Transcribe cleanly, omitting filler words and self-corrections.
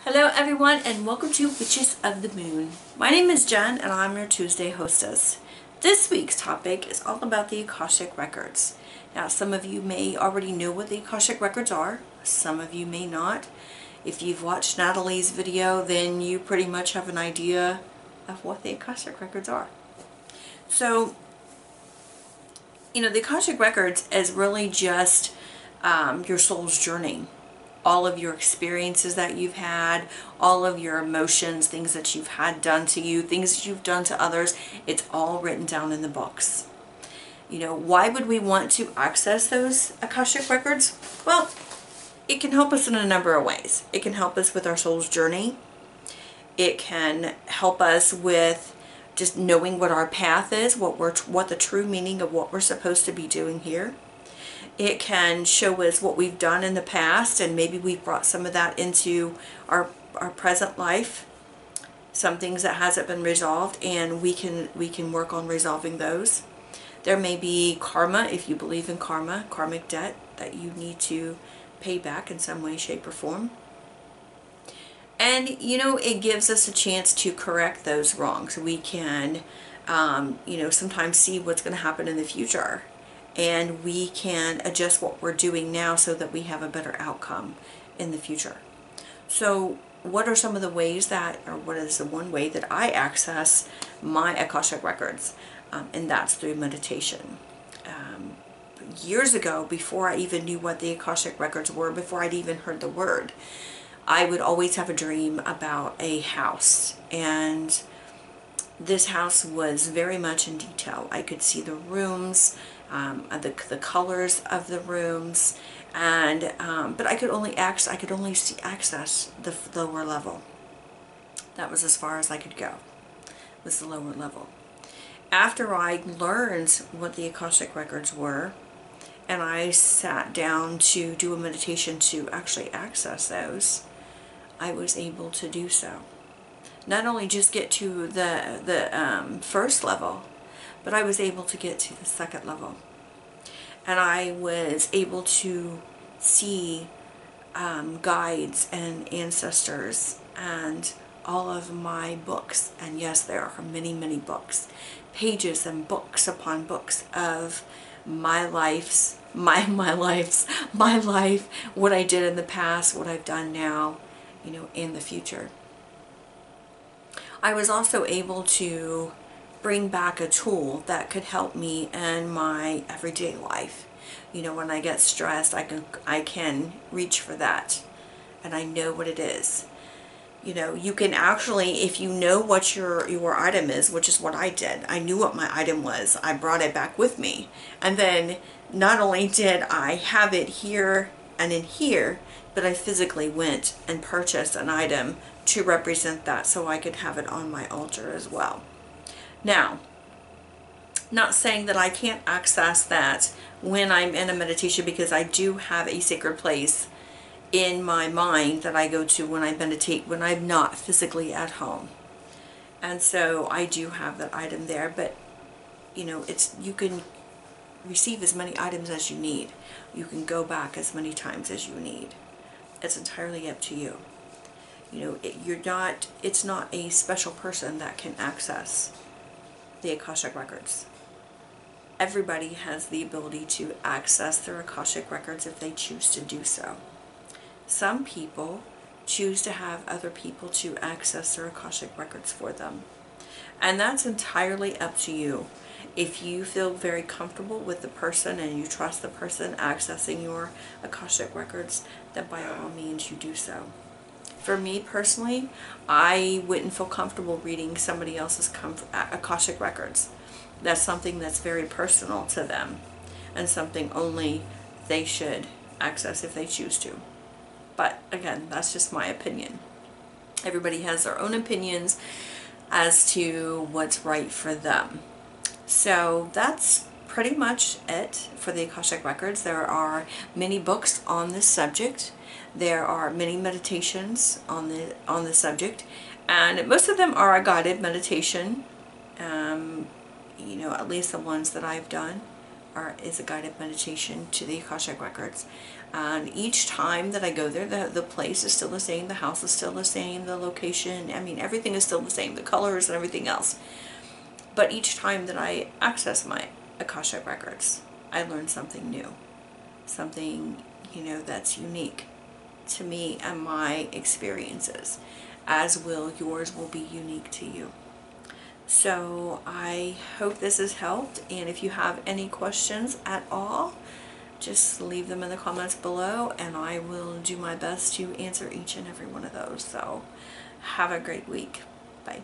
Hello everyone and welcome to Witches of the Moon. My name is Jen and I'm your Tuesday hostess. This week's topic is all about the Akashic Records. Now some of you may already know what the Akashic Records are, some of you may not. If you've watched Natalie's video, then you pretty much have an idea of what the Akashic Records are. So, the Akashic Records is really just your soul's journey. All of your experiences that you've had, all of your emotions, things that you've had done to you, things that you've done to others, it's all written down in the books. Why would we want to access those Akashic Records? Well, it can help us in a number of ways. It can help us with our soul's journey. It can help us with just knowing what our path is, what the true meaning of what we're supposed to be doing here. It can show us what we've done in the past, and maybe we've brought some of that into our present life. Some things that hasn't been resolved, and we can work on resolving those. There may be karma, if you believe in karma, karmic debt that you need to pay back in some way, shape, or form. And it gives us a chance to correct those wrongs. We can sometimes see what's going to happen in the future. And we can adjust what we're doing now so that we have a better outcome in the future. So what are some of the ways what is the one way that I access my Akashic Records? And that's through meditation. Years ago, before I even knew what the Akashic Records were, before I'd even heard the word, I would always have a dream about a house. And this house was very much in detail. I could see the rooms, the colors of the rooms, and but I could only access the lower level. That was as far as I could go, was the lower level. After I learned what the Akashic Records were, and I sat down to do a meditation to actually access those, I was able to do so. Not only just get to the first level, but I was able to get to the second level. And I was able to see guides and ancestors and all of my books. And yes, there are many, many books. Pages and books upon books of my life, what I did in the past, what I've done now, in the future. I was also able to bring back a tool that could help me in my everyday life. When I get stressed, I can reach for that, and I know what it is. You can actually, if you know what your item is, which is what I did. I knew what my item was. I brought it back with me, and then not only did I have it here and in here, but I physically went and purchased an item to represent that so I could have it on my altar as well. Now, not saying that I can't access that when I'm in a meditation, because I do have a sacred place in my mind that I go to when I meditate, when I'm not physically at home. And so I do have that item there, but you can receive as many items as you need. You can go back as many times as you need. It's entirely up to you. It's not a special person that can access the Akashic Records. Everybody has the ability to access their Akashic Records if they choose to do so. Some people choose to have other people to access their Akashic Records for them. And that's entirely up to you. If you feel very comfortable with the person and you trust the person accessing your Akashic Records, then by all means you do so. For me personally, I wouldn't feel comfortable reading somebody else's Akashic Records. That's something that's very personal to them, and something only they should access if they choose to. But again, that's just my opinion. Everybody has their own opinions as to what's right for them. So that's pretty much it for the Akashic Records. There are many books on this subject. There are many meditations on the subject, and most of them are a guided meditation. At least the ones that I've done is a guided meditation to the Akashic Records. And each time that I go there, the place is still the same, the house is still the same, the location, I mean, everything is still the same, the colors and everything else. But each time that I access my Akashic Records, I learn something new. Something, that's unique to me and my experiences, as yours will be unique to you. So I hope this has helped, and if you have any questions at all, just leave them in the comments below and I will do my best to answer each and every one of those. So have a great week. Bye.